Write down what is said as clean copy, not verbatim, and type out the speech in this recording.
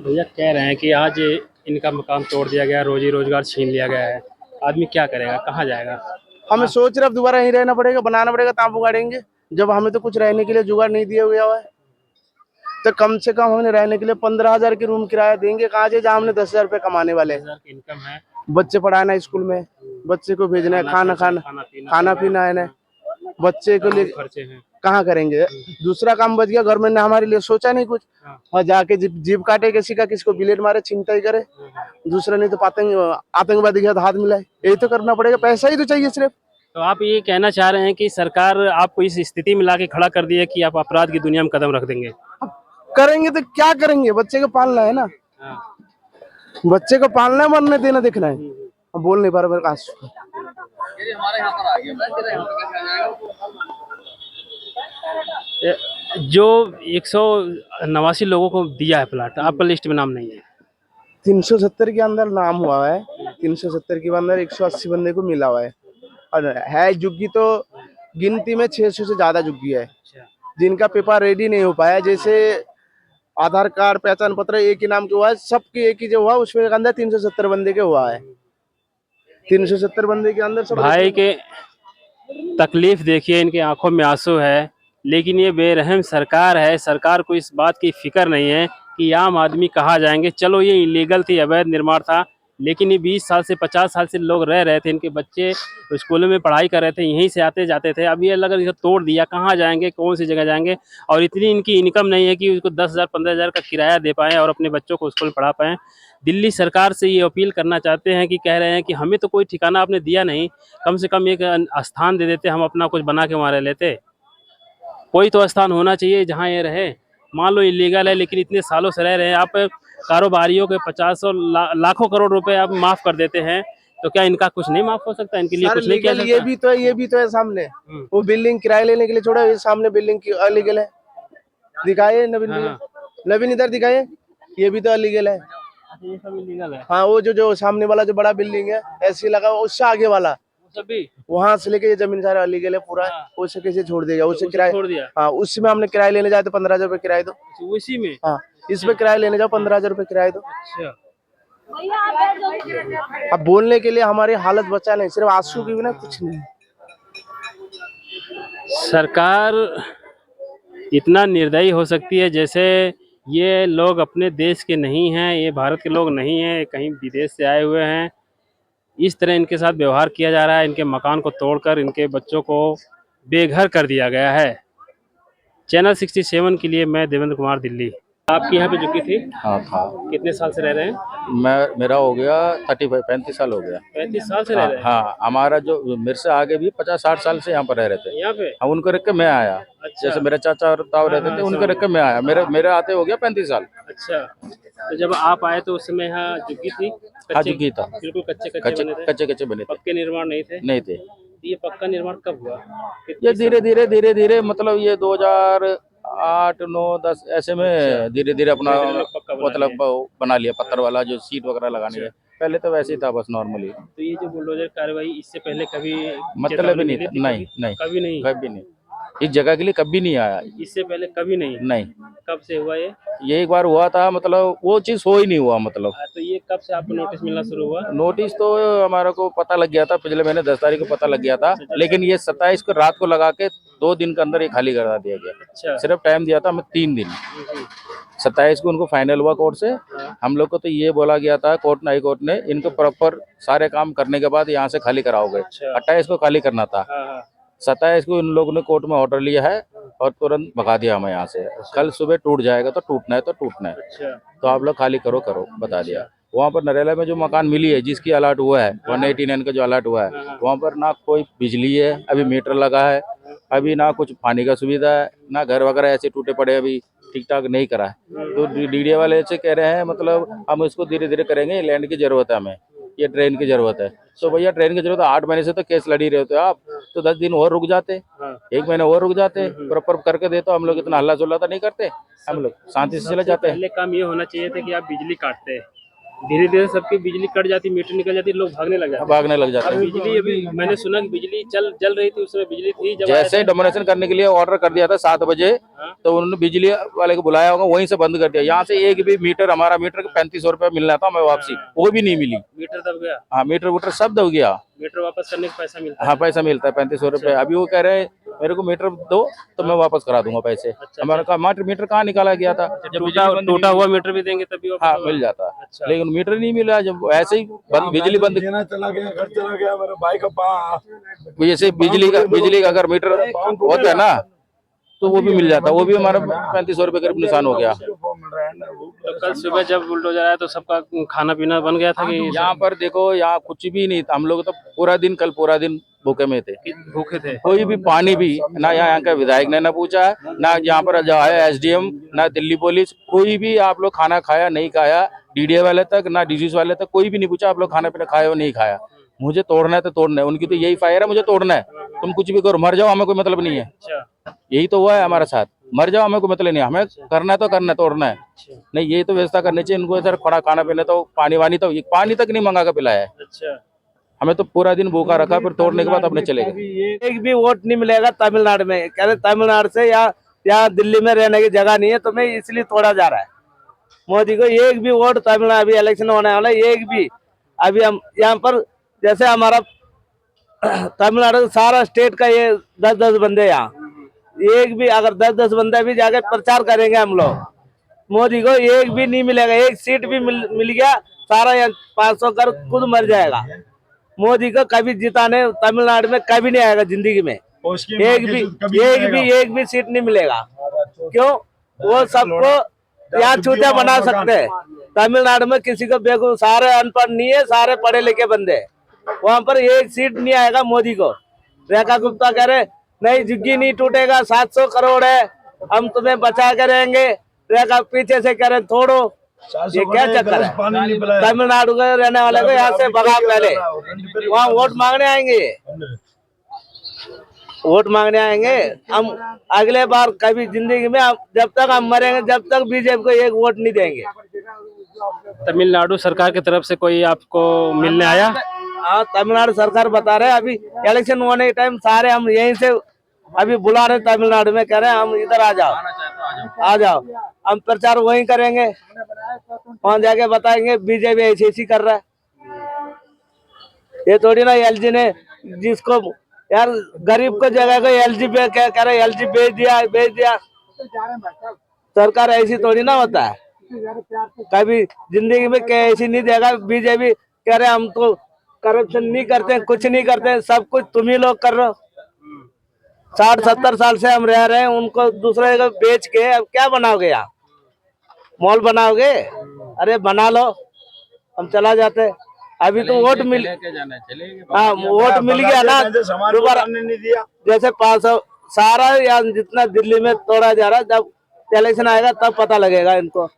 भैया कह रहे हैं कि आज इनका मकान तोड़ दिया गया, रोजी रोजगार छीन लिया गया है। आदमी क्या करेगा, कहाँ जाएगा? हमें सोच रहे अब दोबारा यहीं रहना पड़ेगा, बनाना पड़ेगा, तांबू गाड़ेंगे। जब हमें तो कुछ रहने के लिए जुगाड़ नहीं दिया हुआ है, तो कम से कम हमें रहने के लिए 15,000 की रूम किराया देंगे कहाँ से, जहाँ हमने 10,000 रुपये कमाने वाले हैं। 10,000 की इनकम है। बच्चे पढ़ाना है स्कूल में, बच्चे को भेजना है, खाना पीना है ना, बच्चे को लिए खर्चे हैं। कहाँ करेंगे। दूसरा काम बच गया, गवर्नमेंट ने हमारे लिए सोचा नहीं कुछ। और जाके जीप काटे किसी का, किसको बिलेट मारे, चिंता ही करे। दूसरा नहीं तो आतंकवादी के हाथ मिलाए, यही तो करना पड़ेगा, पैसा ही तो चाहिए सिर्फ। तो आप ये कहना चाह रहे हैं कि सरकार आपको इस स्थिति में लाके खड़ा कर दी है कि आप अपराध की दुनिया में कदम रख देंगे? अब करेंगे तो क्या करेंगे, बच्चे को पालना है ना। बच्चे को पालना है, मरने देना देखना है। अब बोल नहीं पा रहा मेरे पास। जो 189 लोगों को दिया है प्लाट, आपका लिस्ट में नाम नहीं है? 370 के अंदर नाम हुआ है, 370 के अंदर 180 बंदे को मिला हुआ है। और है जुग्गी तो गिनती में 600 से ज्यादा जुग्गी है जिनका पेपर रेडी नहीं हो पाया। जैसे आधार कार्ड, पहचान पत्र एक ही नाम के हुआ है, सबके एक ही जो हुआ, उसमें के अंदर 370 बंदे के हुआ है। 370 बंदे के अंदर सब भाई के तकलीफ देखिए, इनके आंखों में आंसू है, लेकिन ये बेरहम सरकार है। सरकार को इस बात की फिक्र नहीं है कि आम आदमी कहाँ जाएंगे। चलो ये इलीगल थी, अवैध निर्माण था, लेकिन ये 20 साल से 50 साल से लोग रह रहे थे, इनके बच्चे स्कूलों में पढ़ाई कर रहे थे, यहीं से आते जाते थे। अब ये अगर इसे तोड़ दिया, कहाँ जाएंगे, कौन सी जगह जाएंगे? और इतनी इनकी इनकम नहीं है कि उसको 10,000 15,000 का किराया दे पाएँ और अपने बच्चों को स्कूल पढ़ा पाएँ। दिल्ली सरकार से ये अपील करना चाहते हैं कि कह रहे हैं कि हमें तो कोई ठिकाना आपने दिया नहीं, कम से कम एक स्थान दे देते, हम अपना कुछ बना के वहाँ रह लेते। कोई तो स्थान होना चाहिए जहाँ ये रहे। मान लो इलीगल है, लेकिन इतने सालों से रह रहे हैं। आप कारोबारियों के 50 और लाखों करोड़ रुपए आप माफ कर देते हैं, तो क्या इनका कुछ नहीं माफ हो सकता? इनके लिए कुछ नहीं किया लीगल सकता? ये भी तो है सामने। वो बिल्डिंग किराए लेने के लिए छोड़ा, ये सामने बिल्डिंग की अलीगल है। दिखाए नवीन भैया, नवीन इधर दिखाए, ये भी तो अलीगल है। ये सब इलीगल है? हाँ, वो जो सामने वाला जो बड़ा बिल्डिंग है ऐसी लगा, उससे आगे वाला सभी वहां से लेके ये जमीन सारा अलीगल है पूरा। उसे कैसे छोड़ देगा, उसे किराया छोड़ दिया। हाँ, उसमें हमने किराया लेने जाए तो 15,000 रुपये किराया दो। उसी में? हाँ, इसमें किराया लेने जाओ 15,000 रुपये किराया दो। अच्छा। अब बोलने के लिए हमारी हालत बचा नहीं, सिर्फ आंसू के बिना कुछ नहीं। सरकार इतना निर्दयी हो सकती है जैसे ये लोग अपने देश के नहीं हैं, ये भारत के लोग नहीं हैं, कहीं विदेश से आए हुए हैं। इस तरह इनके साथ व्यवहार किया जा रहा है। इनके मकान को तोड़कर इनके बच्चों को बेघर कर दिया गया है। चैनल 67 के लिए मैं देवेंद्र कुमार, दिल्ली। आपकी यहाँ पे झुग्गी थी? हाँ था। कितने साल से रह रहे हैं? मेरा हो गया 35 साल हो गया। 35 साल से रह रहे हैं? हाँ, हमारा जो मेरे से आगे भी 50-60 साल से यहाँ पर रह रहे थे। यहाँ पे? हाँ, उनको रख के मैं आया। अच्छा। जैसे मेरे चाचा और ताऊ रहते थे, उनको रख के मैं आया। मेरे आते हो गया 35 साल। अच्छा, तो जब आप आए तो उस समय यहाँ झुग्गी थी? हाँ, झुग्गी था। बिल्कुल कच्चे बने थे? पक्के निर्माण नहीं थे? नहीं थे। ये पक्का निर्माण कब हुआ? ये धीरे धीरे मतलब ये 2008, 9, 10 ऐसे में धीरे धीरे अपना मतलब बना लिया, पत्थर वाला जो सीट वगैरह लगाने है। पहले तो वैसे ही था बस नॉर्मली। तो ये जो बुलडोजर कार्रवाई, इससे पहले कभी मतलब ही नहीं था? नहीं, कभी नहीं। इस जगह के लिए कभी नहीं आया। इससे पहले कभी नहीं? नहीं। कब से हुआ ये एक बार हुआ था, मतलब वो चीज हो ही नहीं हुआ। मतलब तो ये कब से आपको नोटिस मिलना शुरू हुआ? नोटिस तो हमारे को पता लग गया था पिछले महीने 10 तारीख को पता लग गया था, लेकिन ये 27 को रात को लगा के 2 दिन के अंदर ये खाली करा दिया गया। अच्छा। सिर्फ टाइम दिया था हमें 3 दिन। 27 को उनको फाइनल हुआ कोर्ट से। हम लोग को तो ये बोला गया था कोर्ट, हाई कोर्ट ने, इनको प्रॉपर सारे काम करने के बाद यहाँ से खाली कराओगे। 28 को खाली करना था। 27 को इन लोगों ने कोर्ट में ऑर्डर लिया है और तुरंत भगा दिया हमें यहाँ से। कल सुबह टूट जाएगा तो टूटना है तो टूटना है। तो आप लोग खाली करो बता दिया। वहाँ पर नरेला में जो मकान मिली है, जिसकी अलर्ट हुआ है 189 का जो अलर्ट हुआ है, वहाँ पर ना कोई बिजली है, अभी मीटर लगा है, अभी ना कुछ पानी का सुविधा है, ना घर वगैरह ऐसे टूटे पड़े, अभी ठीक ठाक नहीं करा है। तो डीडीए वाले से कह रहे हैं मतलब हम इसको धीरे धीरे करेंगे, लैंड की जरूरत है हमें, ये ट्रेन की जरूरत है। तो भैया ट्रेन की जरूरत है, 8 महीने से तो केस लड़ी रहे होते आप, तो 10 दिन और रुक जाते, 1 महीना और रुक जाते, प्रॉपर करके देते। हम लोग इतना हल्ला चुल्ला तो नहीं करते, हम लोग शांति से चले जाते हैं। पहले काम ये होना चाहिए था कि आप बिजली काटते, धीरे धीरे सबकी बिजली कट जाती, मीटर निकल जाती, लोग भागने लग जाते भागने लग जाते हैं। हैं। बिजली अभी मैंने सुना कि बिजली जल रही थी, उसमें बिजली थी जब आया जैसे डोमिनेशन करने के लिए ऑर्डर कर दिया था 7 बजे, हाँ। तो उन्होंने बिजली वाले को बुलाया होगा, वहीं से बंद कर दिया। यहाँ से एक भी मीटर, हमारा मीटर 3500 रुपये मिलना था, हमें वापसी वो भी नहीं मिली। मीटर दब गया, हाँ, मीटर वूटर सब दब गया। मीटर वापस करने का पैसा मिलता हाँ, पैसा मिलता है 3500 रुपये। अभी वो कह रहे हैं मेरे को मीटर दो तो मैं वापस करा दूंगा पैसे। हमारा कहा मीटर कहाँ निकाला गया था, है? जब टूटा हुआ मीटर भी देंगे तभी वापस हाँ होगा? मिल जाता। अच्छा। लेकिन मीटर नहीं मिला, जब ऐसे ही बिजली बंद, देना चला गया, घर चला गया, मेरा भाई का जैसे बिजली का अगर मीटर होता है ना तो वो भी मिल जाता, वो भी हमारा 3500 रुपये करीब नुकसान हो गया। तो कल सुबह जब बुलडोजर आया तो सबका खाना पीना बन गया था कि यहाँ पर देखो, यहाँ कुछ भी नहीं था। हम लोग तो कल पूरा दिन भूखे में थे, भूखे थे? कोई भी पानी भी ना यहाँ का विधायक ने ना पूछा, ना यहाँ पर जो है एसडीएम, ना दिल्ली पुलिस, कोई भी आप लोग खाना खाया नहीं खाया, डीडीए वाले तक ना डीजीस वाले तक कोई भी नहीं पूछा आप लोग खाना पीना खाया हो नहीं खाया। मुझे तोड़ना है तो तोड़ना है, उनकी तो यही फायर है, मुझे तोड़ना है। तुम कुछ भी करो, मर जाओ, हमें कोई मतलब नहीं है। अच्छा, यही तो हुआ है हमारे साथ, मर जाओ हमें कोई मतलब नहीं है, हमें करना है तो करना है, तोड़ना है नहीं। यही तो व्यवस्था करनी चाहिए इनको, इधर खड़ा खाना पीना, तो पानी तो पानी तक नहीं मंगा कर पिलाया है। अच्छा, हमें तो पूरा दिन भूखा रखा, फिर तोड़ने के बाद अपने चले गए। एक भी वोट नहीं मिलेगा तमिलनाडु में। कह रहे तमिलनाडु से यहाँ दिल्ली में रहने की जगह नहीं है, तुम्हें इसलिए तोड़ा जा रहा है। मोदी को एक भी वोट तमिलनाडु, अभी इलेक्शन होने वाला है, एक भी। अभी हम यहाँ पर जैसे हमारा तमिलनाडु सारा स्टेट का ये 10-10 बंदे यहाँ, एक भी अगर 10-10 बंदे भी जाके प्रचार करेंगे हम लोग, मोदी को एक भी नहीं मिलेगा। एक सीट भी मिल गया, सारा यहाँ 500 कर खुद मर जाएगा। मोदी को कभी जिताने तमिलनाडु में कभी नहीं आएगा जिंदगी में। एक भी सीट नहीं मिलेगा। क्यों? वो सबको यहाँ चूतिया बना सकते हैं। तमिलनाडु में किसी को बेवकूफ, सारे अनपढ़ नहीं है, सारे पढ़े लिखे बंदे। वहां पर एक सीट नहीं आएगा मोदी को। रेखा गुप्ता कह रहे नहीं झुग्गी नहीं टूटेगा, 700 करोड़ है, हम तुम्हें बचा के रहेंगे। रेखा पीछे से कह रहे थोड़ो, ये क्या चक्कर है? तमिलनाडु के रहने वाले को यहाँ से भगा, पहले वहाँ वोट मांगने आएंगे, वोट मांगने आएंगे। हम अगले बार कभी जिंदगी में जब तक हम मरेंगे, जब तक बीजेपी को एक वोट नहीं देंगे। तमिलनाडु सरकार की तरफ से कोई आपको मिलने आया? हाँ, तमिलनाडु सरकार बता रहे अभी इलेक्शन होने के टाइम सारे हम यहीं से अभी बुला रहे तमिलनाडु में, कह रहे हैं हम इधर आ जाओ, हम प्रचार वहीं करेंगे, वहां जाके बताएंगे बीजेपी ऐसी कर रहा है। ये थोड़ी ना एलजी ने, जिसको यार गरीब को जगह को एलजी पे कह रहे एलजी बेच दिया। सरकार ऐसी थोड़ी ना होता है, कभी जिंदगी में ऐसी नहीं देगा। बीजेपी कह रहे हम तो करप्शन नहीं करते, कुछ नहीं करते, सब कुछ तुम ही लोग कर रहे हो। 60-70 साल से हम रह रहे हैं, उनको दूसरे को बेच के अब क्या बनाओगे? यहाँ मॉल बनाओगे? अरे बना लो, हम चला जाते। अभी तो वोट मिल, हाँ वोट मिल गया ना दोबारा। जैसे 500 सारा या जितना दिल्ली में तोड़ा जा रहा है, जब इलेक्शन आएगा तब पता लगेगा इनको।